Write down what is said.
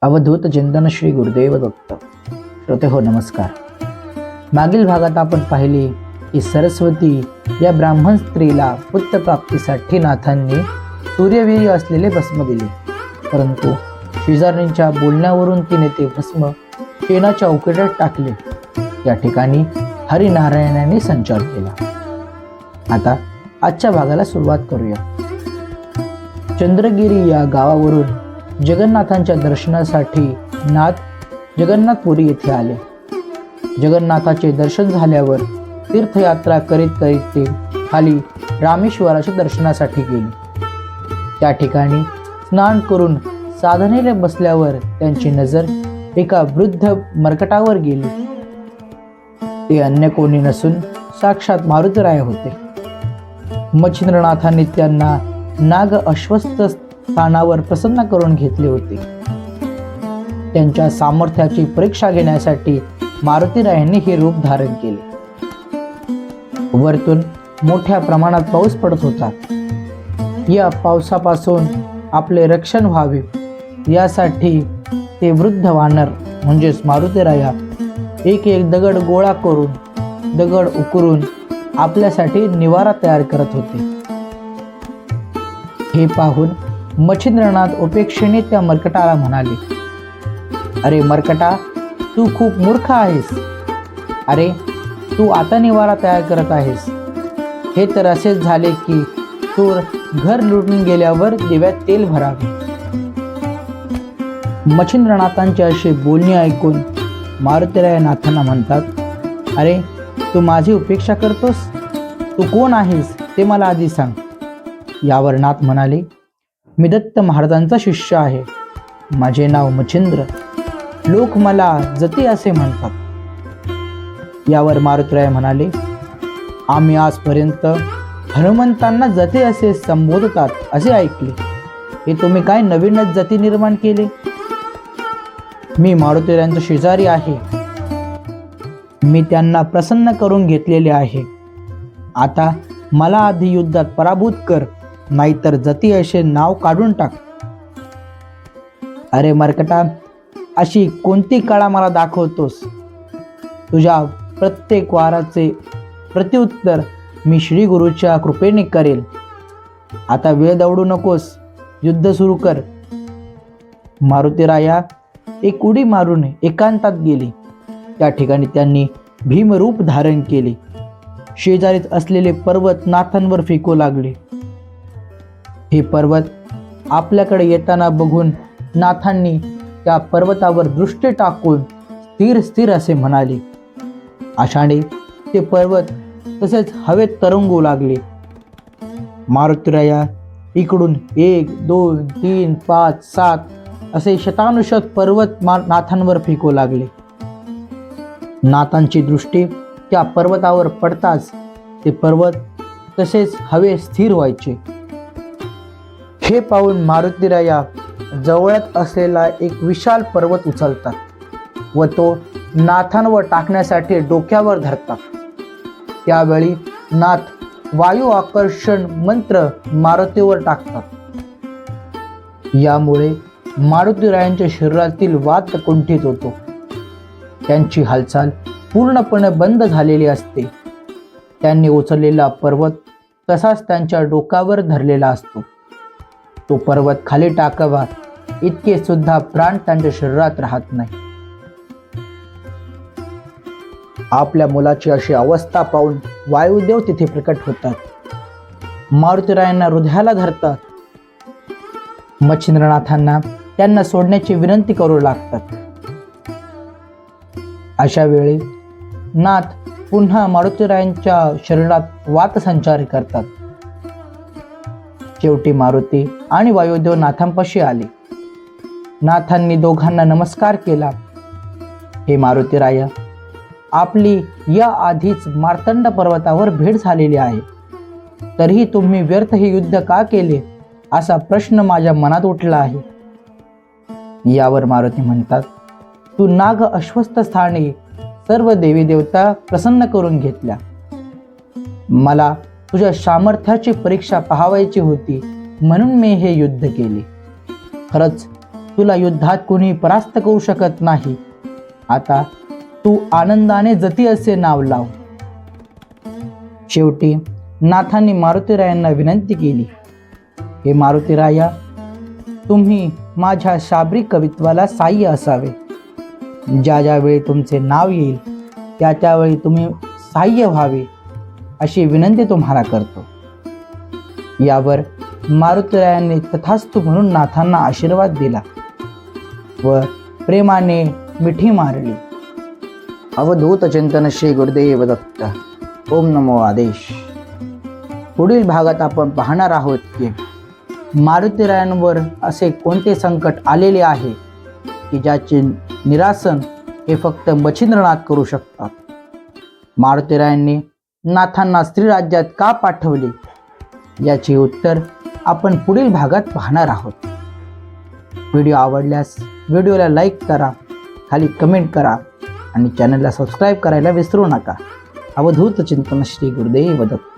अवधूत चिंतन श्री गुरुदेव दत्त. श्रोते हो नमस्कार. मागील भागात आपण पाहिले की सरस्वती या ब्राह्मण स्त्रीला पुत्रप्राप्तीसाठी नाथांनी सूर्यवीर्य असलेले भस्म दिले, परंतु शेजारणींच्या बोलण्यावरून तिने ते भस्म शेणाच्या उकिरड्यात टाकले. या ठिकाणी हरिनारायणाने संचार केला. आता आजच्या भागाला सुरुवात करूया. चंद्रगिरी या गावावरून जगन्नाथांच्या दर्शनासाठी नाथ जगन्नाथपुरी येथे आले. जगन्नाथाचे दर्शन झाल्यावर तीर्थयात्रा करीत करीत ते खाली रामेश्वराच्या दर्शनासाठी गेले. त्या ठिकाणी स्नान करून साधनेला बसल्यावर त्यांची नजर एका वृद्ध मरकटावर गेली. ते अन्य कोणी नसून साक्षात मारुतीराय होते. मच्छिंद्रनाथांनी त्यांना नाग अश्वस्थ स्थानावर प्रसन्न करून घेतले होते. त्यांच्या सामर्थ्याची परीक्षा घेण्यासाठी मारुतीरायांनी हे रूप धारण केले. वरतून मोठ्या प्रमाणात पाऊस पडत होता. या पावसापासून आपले रक्षण व्हावे यासाठी ते वृद्ध वानर म्हणजेच मारुतीराया एक एक दगड गोळा करून दगड उकरून आपल्यासाठी निवारा तयार करत होते. हे पाहून मच्छिंद्रनाथ उपेक्षेने त्या मरकटाला म्हणाले, अरे मरकटा, तू खूप मूर्ख आहेस. अरे तू आता निवारा तयार करत आहेस. हे तर असेच झाले की चोर घर लुटून गेल्यावर दिव्यात तेल भरावे. मच्छिंद्रनाथांचे असे बोलणे ऐकून मारुतीराय नाथांना म्हणतात, अरे तू माझी उपेक्षा करतोस? तू कोण आहेस ते मला आधी सांग. यावर नाथ म्हणाले, मी दत्त महाराजांचा शिष्य आहे. माझे नाव मच्छिंद्र. लोक मला जती असे म्हणतात. यावर मारुतीराय म्हणाले, आम्ही आजपर्यंत हनुमंतांना जते असे संबोधतात असे ऐकले. हे तुम्ही काय नवीनच जती निर्माण केले? मी मारुतीरायांचा शेजारी आहे. मी त्यांना प्रसन्न करून घेतलेले आहे. आता मला आधी युद्धात पराभूत कर, नाहीतर जती असे नाव काढून टाक. अरे मरकटा, अशी कोणती कळा मला दाखवतोस? तुझ्या प्रत्येक वाराचे प्रत्युत्तर मी श्री गुरुच्या कृपेने करेल. आता वेळ दवडू नकोस, युद्ध सुरू कर. मारुतीराया एक उडी मारून एकांतात गेले. त्या ठिकाणी त्यांनी भीमरूप धारण केले. शेजारीच असलेले पर्वत नाथांवर फेकू लागले. हे पर्वत आपल्याकडे येताना बघून नाथांनी त्या पर्वतावर दृष्टी टाकून स्थिर स्थिर असे म्हणाले. अशाने ते पर्वत तसेच हवेत तरंगू लागले. मारुतीराया इकडून 1, 2, 3, 5, 7 असे शतानुशत पर्वत नाथांवर फेकू लागले. नाथांची दृष्टी त्या पर्वतावर पडताच ते पर्वत तसेच हवे स्थिर व्हायचे. हे पाहून मारुतीराया जवळच असलेला एक विशाल पर्वत उचलतात व तो नाथांवर टाकण्यासाठी डोक्यावर धरतात. त्यावेळी नाथ वायू आकर्षण मंत्र मारुतीवर टाकतात. यामुळे मारुतीरायांच्या शरीरातील वात कुंठित होतो. त्यांची हालचाल पूर्णपणे बंद झालेली असते. त्यांनी उचललेला पर्वत तसाच त्यांच्या डोक्यावर धरलेला असतो. तो पर्वत खाली टाकावा इतके सुद्धा प्राण त्यांच्या शरीरात राहत नाही. आपल्या मुलाची अशी अवस्था पाहून वायुदेव तिथे प्रकट होतात. मारुतीरायांना हृदयाला धरतात. मच्छिंद्रनाथांना त्यांना सोडण्याची विनंती करू लागतात. अशा वेळी नाथ पुन्हा मारुतीरायांच्या शरीरात वात संचार करतात. शेवटी मारुती आणि वायुदेव नाथांपाशी आले. नाथांनी दोघांना नमस्कार केला. हे मारुतीराया, आपली या आधीच मार्तंड पर्वतावर भेट झालेली आहे. तरीही तुम्ही व्यर्थ हे युद्ध का केले असा प्रश्न माझ्या मनात उठला आहे. यावर मारुती म्हणतात, तू नाग अश्वस्थ स्थानी सर्व देवी देवता प्रसन्न करून घेतल्या. मला तुझ्या सामर्थ्याची परीक्षा पाहावायची होती म्हणून मी हे युद्ध केले. खरंच तुला युद्धात कोणी परास्त करू शकत नाही. आता तू आनंदाने जती असे नाव लाव. शेवटी नाथांनी मारुतीरायांना विनंती केली, हे मारुतीराया, तुम्ही माझ्या शाबरी कवित्वाला साह्य असावे. ज्या ज्यावेळी तुमचे नाव येईल त्या त्यावेळी तुम्ही साह्य व्हावे अशी विनंती तुम्हाला करतो. यावर मारुतीरायांनी तथास्तु म्हणून नाथांना आशीर्वाद दिला व प्रेमाने मिठी मारली. अवधूत चिंतन श्री गुरुदेव दत्त. ओम नमो आदेश. पुढील भागात आपण पाहणार आहोत की मारुतीरायांवर असे कोणते संकट आलेले आहे की ज्याचे निरासन हे फक्त मच्छिंद्रनाथ करू शकतात. मारुतीरायांनी नाथांना स्त्रीराज्यात का पाठवले याचे उत्तर आपण पुढील भागात पाहणार आहोत. व्हिडिओ आवडल्यास व्हिडिओला लाईक करा, खाली कमेंट करा आणि चॅनलला सबस्क्राईब करायला विसरू नका. अवधूत चिंतन श्री गुरुदेव दत्त.